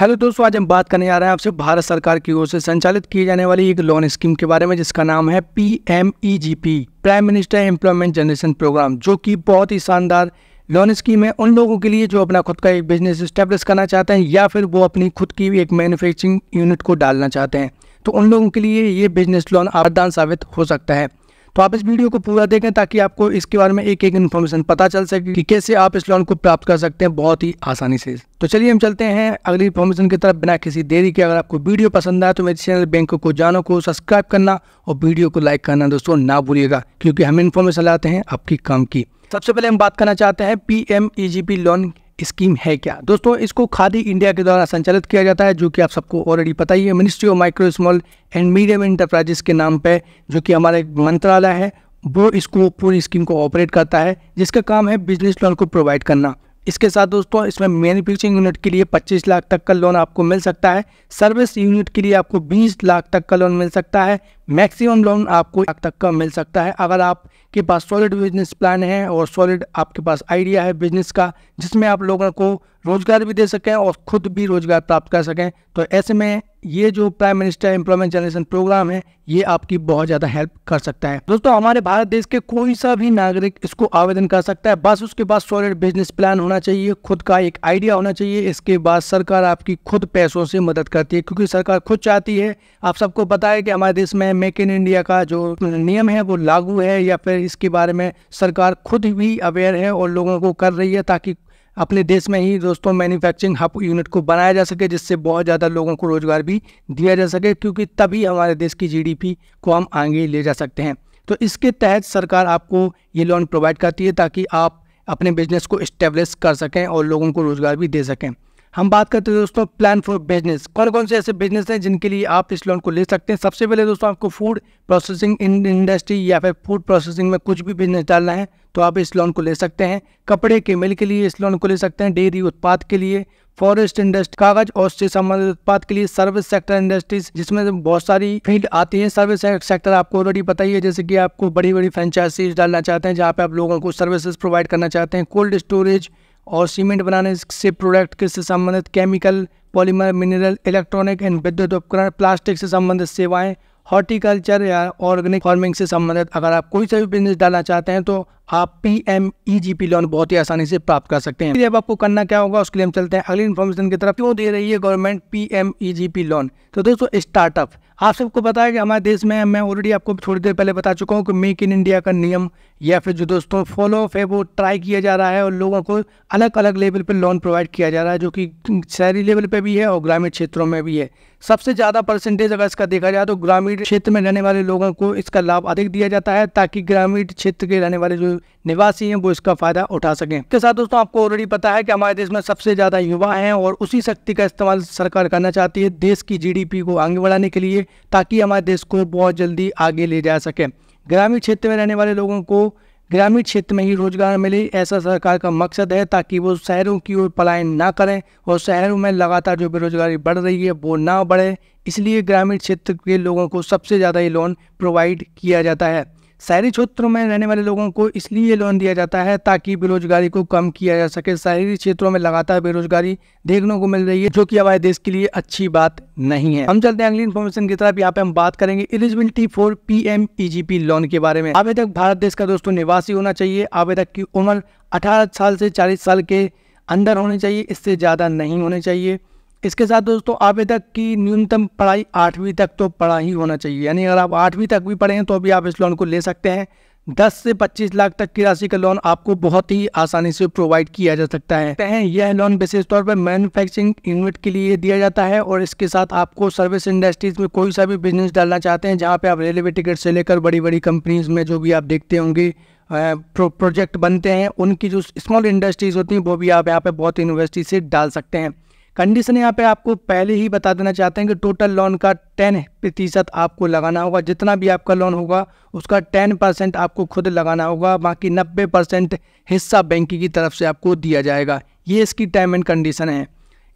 Hello दोस्तों, आज हम बात करने जा रहे हैं आपसे भारत सरकार की ओर से संचालित की जाने वाली एक लोन स्कीम के बारे में जिसका नाम है PMEGP, prime minister employment generation programme, जो कि बहुत ही शानदार लोन स्कीम है उन लोगों के लिए जो अपना खुद का एक बिजनेस स्टेब्लिश करना चाहते हैं या फिर वो अपनी खुद की एक मैन्युफैक्चरिंग यूनिट को डालना चाहते हैं। तो उन लोगों के लिए ये बिजनेस लोन वरदान साबित हो सकता है। तो आप इस वीडियो को पूरा देखें ताकि आपको इसके बारे में एक एक इन्फॉर्मेशन पता चल सके कि कैसे आप इस लोन को प्राप्त कर सकते हैं बहुत ही आसानी से। तो चलिए हम चलते हैं अगली इन्फॉर्मेशन की तरफ बिना किसी देरी के। अगर आपको वीडियो पसंद आए तो मेरे चैनल बैंक को जानो को सब्सक्राइब करना और वीडियो को लाइक करना दोस्तों ना भूलिएगा, क्योंकि हम इन्फॉर्मेशन लाते हैं आपकी काम की। सबसे पहले हम बात करना चाहते हैं PMEGP लोन स्कीम है क्या। दोस्तों, इसको खादी इंडिया के द्वारा संचालित किया जाता है, जो कि आप सबको ऑलरेडी पता ही है। Ministry of micro small and medium enterprises के नाम पे, जो कि हमारा एक मंत्रालय है, वो इसको पूरी स्कीम को ऑपरेट करता है, जिसका काम है बिजनेस लोन को प्रोवाइड करना। इसके साथ दोस्तों इसमें मैन्युफैक्चरिंग यूनिट के लिए 25 लाख तक का लोन आपको मिल सकता है। सर्विस यूनिट के लिए आपको 20 लाख तक का लोन मिल सकता है। मैक्सिमम लोन आपको 1 लाख तक का मिल सकता है अगर आपके पास सॉलिड बिजनेस प्लान है और सॉलिड आपके पास आइडिया है बिजनेस का, जिसमें आप लोगों को रोजगार भी दे सकें और खुद भी रोजगार प्राप्त कर सकें। तो ऐसे में ये जो prime minister employment generation programme है ये आपकी बहुत ज़्यादा हेल्प कर सकता है। दोस्तों, हमारे भारत देश के कोई सा भी नागरिक इसको आवेदन कर सकता है, बस उसके पास सॉलिड बिजनेस प्लान होना चाहिए, खुद का एक आइडिया होना चाहिए। इसके बाद सरकार आपकी खुद पैसों से मदद करती है, क्योंकि सरकार खुद चाहती है। आप सबको पता है कि हमारे देश में मेक इन इंडिया का जो नियम है वो लागू है, या फिर इसके बारे में सरकार खुद भी अवेयर है और लोगों को कर रही है, ताकि अपने देश में ही दोस्तों मैन्युफैक्चरिंग हब यूनिट को बनाया जा सके, जिससे बहुत ज़्यादा लोगों को रोजगार भी दिया जा सके, क्योंकि तभी हमारे देश की GDP को हम आगे ले जा सकते हैं। तो इसके तहत सरकार आपको ये लोन प्रोवाइड करती है ताकि आप अपने बिजनेस को इस्टेब्लिश कर सकें और लोगों को रोजगार भी दे सकें। हम बात करते हैं दोस्तों प्लान फॉर बिजनेस। कौन कौन से ऐसे बिजनेस हैं जिनके लिए आप इस लोन को ले सकते हैं। सबसे पहले दोस्तों आपको फूड प्रोसेसिंग इंडस्ट्री या फिर फूड प्रोसेसिंग में कुछ भी बिजनेस डालना है तो आप इस लोन को ले सकते हैं। कपड़े के मिल के लिए इस लोन को ले सकते हैं। डेयरी उत्पाद के लिए, फॉरेस्ट इंडस्ट्री, कागज और से संबंधित उत्पाद के लिए, सर्विस सेक्टर इंडस्ट्रीज जिसमें बहुत सारी फील्ड आती है। सर्विस सेक्टर आपको ऑलरेडी पता ही है, जैसे कि आपको बड़ी बड़ी फ्रेंचाइजीज डालना चाहते हैं जहाँ पे आप लोगों को सर्विसेज प्रोवाइड करना चाहते हैं। कोल्ड स्टोरेज और सीमेंट बनाने से प्रोडक्ट से संबंधित, chemical, polymer, mineral, electronic and विद्युत उपकरण, प्लास्टिक से संबंधित सेवाएं, हॉर्टिकल्चर या ऑर्गेनिक फार्मिंग से संबंधित अगर आप कोई सा भी बिजनेस डालना चाहते हैं तो आप PMEGP लोन बहुत ही आसानी से प्राप्त कर सकते हैं। अब आपको करना क्या होगा उसके लिए हम चलते हैं अगली इन्फॉर्मेशन की तरफ। क्यों दे रही है गवर्नमेंट PMEGP लोन? तो दोस्तों स्टार्टअप, आप सबको पता है कि हमारे देश में, मैं ऑलरेडी आपको थोड़ी देर पहले बता चुका हूँ कि मेक इन इंडिया का नियम या फिर जो दोस्तों फॉलो है वो ट्राई किया जा रहा है और लोगों को अलग अलग लेवल पर लोन प्रोवाइड किया जा रहा है, जो कि शहरी लेवल पे भी है और ग्रामीण क्षेत्रों में भी है। सबसे ज़्यादा परसेंटेज अगर इसका देखा जाए तो ग्रामीण क्षेत्र में रहने वाले लोगों को इसका लाभ अधिक दिया जाता है, ताकि ग्रामीण क्षेत्र के रहने वाले जो निवासी हैं वो इसका फायदा उठा सकें। इसके साथ दोस्तों आपको ऑलरेडी पता है कि हमारे देश में सबसे ज़्यादा युवा हैं और उसी शक्ति का इस्तेमाल सरकार करना चाहती है देश की GDP को आगे बढ़ाने के लिए, ताकि हमारे देश को बहुत जल्दी आगे ले जा सके। ग्रामीण क्षेत्र में रहने वाले लोगों को ग्रामीण क्षेत्र में ही रोजगार मिले, ऐसा सरकार का मकसद है, ताकि वो शहरों की ओर पलायन ना करें और शहरों में लगातार जो बेरोजगारी बढ़ रही है वो ना बढ़े। इसलिए ग्रामीण क्षेत्र के लोगों को सबसे ज़्यादा ये लोन प्रोवाइड किया जाता है। शहरी क्षेत्रों में रहने वाले लोगों को इसलिए ये लोन दिया जाता है ताकि बेरोजगारी को कम किया जा सके। शहरी क्षेत्रों में लगातार बेरोजगारी देखने को मिल रही है, जो कि हमारे देश के लिए अच्छी बात नहीं है। हम चलते हैं अगली इन्फॉर्मेशन की तरफ। यहाँ पे हम बात करेंगे एलिजिबिलिटी फॉर PMEGP लोन के बारे में। आवेदक भारत देश का दोस्तों निवासी होना चाहिए। आवेदक की उम्र 18 साल से 40 साल के अंदर होनी चाहिए, इससे ज़्यादा नहीं होनी चाहिए। इसके साथ दोस्तों आवेदक की न्यूनतम पढ़ाई 8वीं तक तो पढ़ा ही होना चाहिए, यानी अगर आप 8वीं तक भी पढ़े हैं तो अभी आप इस लोन को ले सकते हैं। 10 से 25 लाख तक की राशि का लोन आपको बहुत ही आसानी से प्रोवाइड किया जा सकता है। यह लोन विशेष तौर पर मैन्युफैक्चरिंग यूनिट के लिए दिया जाता है और इसके साथ आपको सर्विस इंडस्ट्रीज में कोई सा भी बिजनेस डालना चाहते हैं, जहाँ पे आप रेलवे टिकट से लेकर बड़ी बड़ी कंपनीज में जो भी आप देखते होंगे प्रोजेक्ट बनते हैं, उनकी जो स्मॉल इंडस्ट्रीज होती हैं वो भी आप यहाँ पे बहुत यूनिवर्सिटी से डाल सकते हैं। कंडीशन यहाँ पे आपको पहले ही बता देना चाहते हैं कि टोटल लोन का 10% आपको लगाना होगा। जितना भी आपका लोन होगा उसका 10% आपको खुद लगाना होगा, बाकी 90% हिस्सा बैंक की तरफ से आपको दिया जाएगा। ये इसकी टर्म एंड कंडीशन है,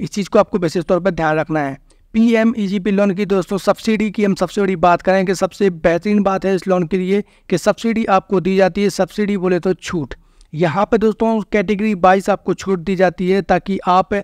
इस चीज़ को आपको विशेष तौर पर ध्यान रखना है। PMEGP लोन की दोस्तों सब्सिडी की हम सबसे बड़ी बात करें कि सबसे बेहतरीन बात है इस लोन के लिए कि सब्सिडी आपको दी जाती है। सब्सिडी बोले तो छूट। यहाँ पे दोस्तों कैटेगरी वाइज आपको छूट दी जाती है, ताकि आप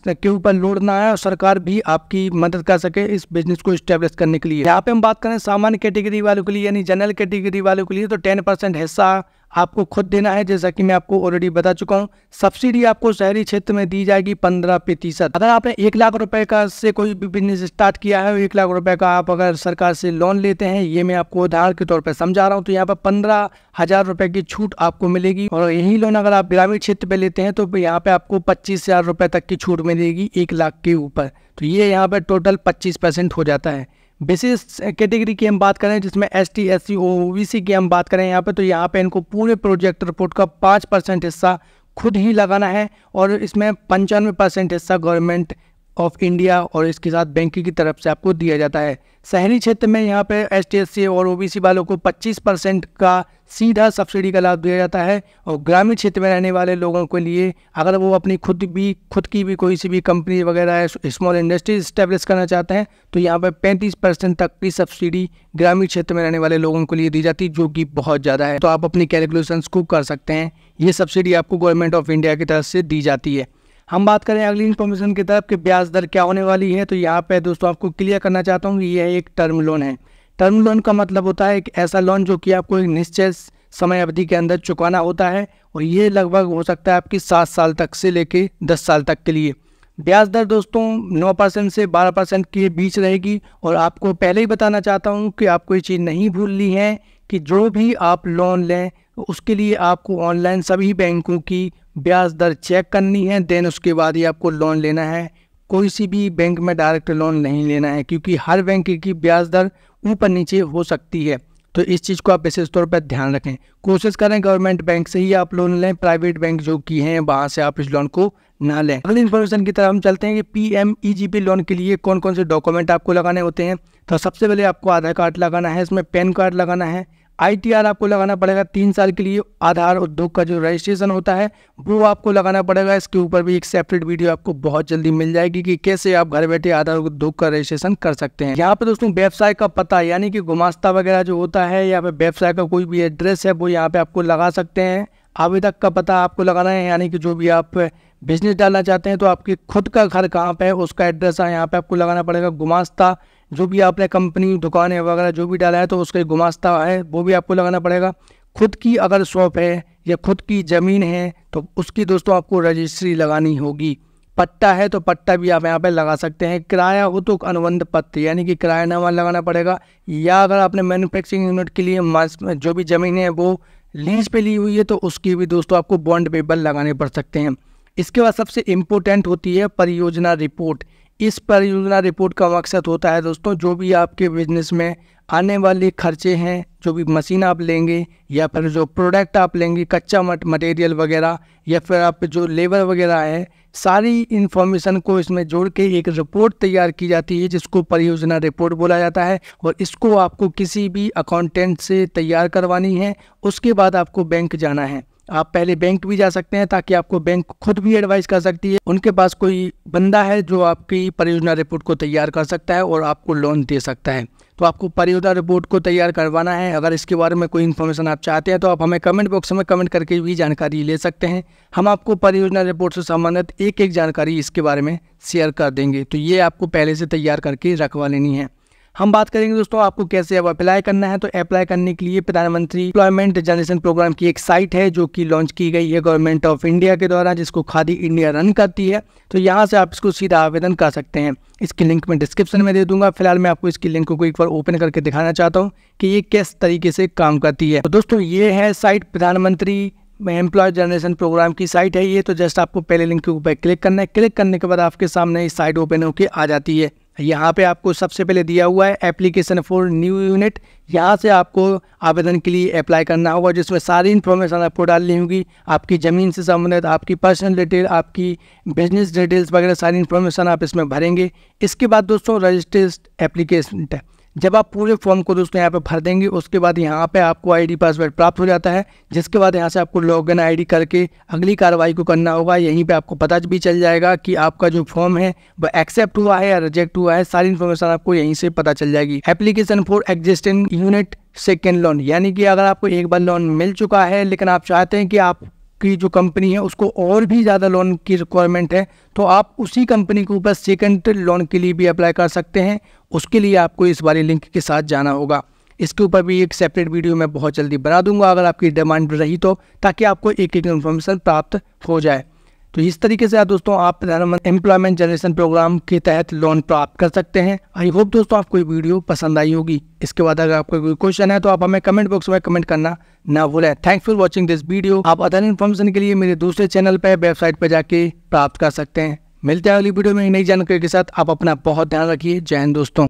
के ऊपर लोड ना आए और सरकार भी आपकी मदद कर सके इस बिजनेस को स्टेब्लिश करने के लिए। यहाँ पे हम बात करें सामान्य कैटेगरी वालों के लिए यानी जनरल कैटेगरी वालों के लिए तो 10% हिस्सा आपको खुद देना है, जैसा कि मैं आपको ऑलरेडी बता चुका हूँ। सब्सिडी आपको शहरी क्षेत्र में दी जाएगी 15%। अगर आपने 1 लाख रुपए का से कोई भी बिजनेस स्टार्ट किया है, 1 लाख रुपए का आप अगर सरकार से लोन लेते हैं, ये मैं आपको उदाहरण के तौर पर समझा रहा हूँ, तो यहाँ पर 15,000 रुपए की छूट आपको मिलेगी। और यही लोन अगर आप ग्रामीण क्षेत्र पे लेते हैं तो यहाँ पे आपको 25,000 रुपए तक की छूट मिलेगी 1 लाख के ऊपर। तो ये यहाँ पे टोटल 25% हो जाता है। बेसिस कैटेगरी की हम बात करें जिसमें ST SC OBC की हम बात करें यहाँ पे, तो यहाँ पे इनको पूरे प्रोजेक्ट रिपोर्ट का 5% हिस्सा खुद ही लगाना है और इसमें 95% हिस्सा गवर्नमेंट ऑफ इंडिया और इसके साथ बैंक की तरफ से आपको दिया जाता है। शहरी क्षेत्र में यहाँ पे ST SC और OBC वालों को 25% का सीधा सब्सिडी का लाभ दिया जाता है और ग्रामीण क्षेत्र में रहने वाले लोगों के लिए अगर वो अपनी खुद की भी कोई सी भी कंपनी वगैरह स्मॉल इंडस्ट्री इस्टेब्लिश करना चाहते हैं तो यहाँ पे 35% तक की सब्सिडी ग्रामीण क्षेत्र में रहने वाले लोगों के लिए दी जाती है, जो कि बहुत ज़्यादा है। तो आप अपनी कैलकुलेशंस को कर सकते हैं। ये सब्सिडी आपको गवर्नमेंट ऑफ इंडिया की तरफ से दी जाती है। हम बात करें अगली इन्फॉर्मेशन की तरफ कि ब्याज दर क्या होने वाली है, तो यहाँ पे दोस्तों आपको क्लियर करना चाहता हूँ कि यह एक टर्म लोन है। टर्म लोन का मतलब होता है एक ऐसा लोन जो कि आपको एक निश्चित समय अवधि के अंदर चुकाना होता है और ये लगभग हो सकता है आपकी 7 साल तक से लेके 10 साल तक के लिए। ब्याज दर दोस्तों 9% से 12% के बीच रहेगी। और आपको पहले ही बताना चाहता हूँ कि आपको ये चीज़ नहीं भूलनी है कि जो भी आप लोन लें उसके लिए आपको ऑनलाइन सभी बैंकों की ब्याज दर चेक करनी है, देन उसके बाद ही आपको लोन लेना है। कोई सी भी बैंक में डायरेक्ट लोन नहीं लेना है क्योंकि हर बैंक की ब्याज दर ऊपर नीचे हो सकती है। तो इस चीज़ को आप विशेष तौर पर ध्यान रखें। कोशिश करें गवर्नमेंट बैंक से ही आप लोन लें, प्राइवेट बैंक जो की हैं वहाँ से आप इस लोन को ना लें। अगली इन्फॉर्मेशन की तरफ हम चलते हैं कि PMEGP लोन के लिए कौन कौन से डॉक्यूमेंट आपको लगाने होते हैं। तो सबसे पहले आपको आधार कार्ड लगाना है, इसमें पैन कार्ड लगाना है, ITR आपको लगाना पड़ेगा 3 साल के लिए, आधार उद्योग का जो रजिस्ट्रेशन होता है वो आपको लगाना पड़ेगा। इसके ऊपर भी एक सेपरेट वीडियो आपको बहुत जल्दी मिल जाएगी कि कैसे आप घर बैठे आधार उद्योग का रजिस्ट्रेशन कर सकते हैं। यहाँ पे दोस्तों व्यवसाय का पता यानी कि गुमास्ता वगैरह जो होता है या फिर व्यवसाय का कोई भी एड्रेस है वो यहाँ पे आपको लगा सकते हैं। आवेदक का पता आपको लगाना है यानी कि जो भी आप बिजनेस डालना चाहते हैं तो आपके खुद का घर कहाँ पे है उसका एड्रेस है यहाँ पे आपको लगाना पड़ेगा। गुमास्ता जो भी आपने कंपनी दुकानें वगैरह जो भी डाला है तो उसका गुमास्ता है वो भी आपको लगाना पड़ेगा। खुद की अगर शॉप है या खुद की ज़मीन है तो उसकी दोस्तों आपको रजिस्ट्री लगानी होगी। पट्टा है तो पट्टा भी आप यहाँ पे लगा सकते हैं। किराया हो तो अनुबंध पत्र यानी कि किरायानामा लगाना पड़ेगा, या अगर आपने मैन्युफैक्चरिंग यूनिट के लिए जो भी ज़मीन है वो लीज पे ली हुई है तो उसकी भी दोस्तों आपको बॉन्ड पेपर लगाने पड़ सकते हैं। इसके बाद सबसे इम्पोर्टेंट होती है परियोजना रिपोर्ट। इस परियोजना रिपोर्ट का मकसद होता है दोस्तों जो भी आपके बिजनेस में आने वाले खर्चे हैं, जो भी मशीन आप लेंगे या फिर जो प्रोडक्ट आप लेंगे, कच्चा मटेरियल वगैरह या फिर आप जो लेबर वगैरह है, सारी इन्फॉर्मेशन को इसमें जोड़ के एक रिपोर्ट तैयार की जाती है जिसको परियोजना रिपोर्ट बोला जाता है। और इसको आपको किसी भी अकाउंटेंट से तैयार करवानी है। उसके बाद आपको बैंक जाना है। आप पहले बैंक भी जा सकते हैं ताकि आपको बैंक खुद भी एडवाइस कर सकती है। उनके पास कोई बंदा है जो आपकी परियोजना रिपोर्ट को तैयार कर सकता है और आपको लोन दे सकता है। तो आपको परियोजना रिपोर्ट को तैयार करवाना है। अगर इसके बारे में कोई इन्फॉर्मेशन आप चाहते हैं तो आप हमें कमेंट बॉक्स में कमेंट करके भी जानकारी ले सकते हैं। हम आपको परियोजना रिपोर्ट से संबंधित एक जानकारी इसके बारे में शेयर कर देंगे। तो ये आपको पहले से तैयार करके रखवा लेनी है। हम बात करेंगे दोस्तों आपको कैसे अब अप्लाई करना है। तो अप्लाई करने के लिए प्रधानमंत्री एम्प्लॉयमेंट जनरेशन प्रोग्राम की एक साइट है जो कि लॉन्च की गई है गवर्नमेंट ऑफ इंडिया के द्वारा, जिसको खादी इंडिया रन करती है। तो यहाँ से आप इसको सीधा आवेदन कर सकते हैं। इसकी लिंक मैं डिस्क्रिप्शन में दे दूंगा। फिलहाल मैं आपको इसकी लिंक को एक बार ओपन करके दिखाना चाहता हूँ कि ये किस तरीके से काम करती है। तो दोस्तों ये है साइट प्रधानमंत्री एम्प्लॉय जनरेशन प्रोग्राम की साइट है ये। तो जस्ट आपको पहले लिंक के ऊपर क्लिक करना है। क्लिक करने के बाद आपके सामने इस साइट ओपन होकर आ जाती है। यहाँ पे आपको सबसे पहले दिया हुआ है एप्लीकेशन फॉर न्यू यूनिट। यहाँ से आपको आवेदन के लिए अप्लाई करना होगा, जिसमें सारी इन्फॉर्मेशन आपको डालनी होगी। आपकी ज़मीन से संबंधित, आपकी पर्सनल डिटेल, आपकी बिजनेस डिटेल्स वगैरह सारी इन्फॉर्मेशन आप इसमें भरेंगे। इसके बाद दोस्तों रजिस्टर्ड एप्लीकेशन, जब आप पूरे फॉर्म को दोस्तों यहाँ पे भर देंगे उसके बाद यहाँ पे आपको आईडी पासवर्ड प्राप्त हो जाता है, जिसके बाद यहाँ से आपको लॉगिन आईडी करके अगली कार्रवाई को करना होगा। यहीं पे आपको पता भी चल जाएगा कि आपका जो फॉर्म है वह एक्सेप्ट हुआ है या रिजेक्ट हुआ है। सारी इन्फॉर्मेशन आपको यहीं से पता चल जाएगी। Application for existing unit second loan, यानी कि अगर आपको एक बार लोन मिल चुका है लेकिन आप चाहते हैं कि आप आपकी जो कंपनी है उसको और भी ज़्यादा लोन की रिक्वायरमेंट है तो आप उसी कंपनी के ऊपर सेकंड लोन के लिए भी अप्लाई कर सकते हैं। उसके लिए आपको इस वाले लिंक के साथ जाना होगा। इसके ऊपर भी एक सेपरेट वीडियो मैं बहुत जल्दी बना दूंगा अगर आपकी डिमांड रही तो, ताकि आपको एक एक इन्फॉर्मेशन प्राप्त हो जाए। तो इस तरीके से दोस्तों आप प्रधानमंत्री एम्प्लॉयमेंट जनरेशन प्रोग्राम के तहत लोन प्राप्त कर सकते हैं। आई होप दोस्तों आपको ये वीडियो पसंद आई होगी। इसके बाद अगर आपको कोई क्वेश्चन है तो आप हमें कमेंट बॉक्स में कमेंट करना ना भूलें। Thanks for watching this video. आप अदर इन्फॉर्मेशन के लिए मेरे दूसरे चैनल पर वेबसाइट पर जाके प्राप्त कर सकते हैं। मिलते हैं अगली वीडियो में नई जानकारी के साथ। आप अपना बहुत ध्यान रखिए। जय हिंद दोस्तों।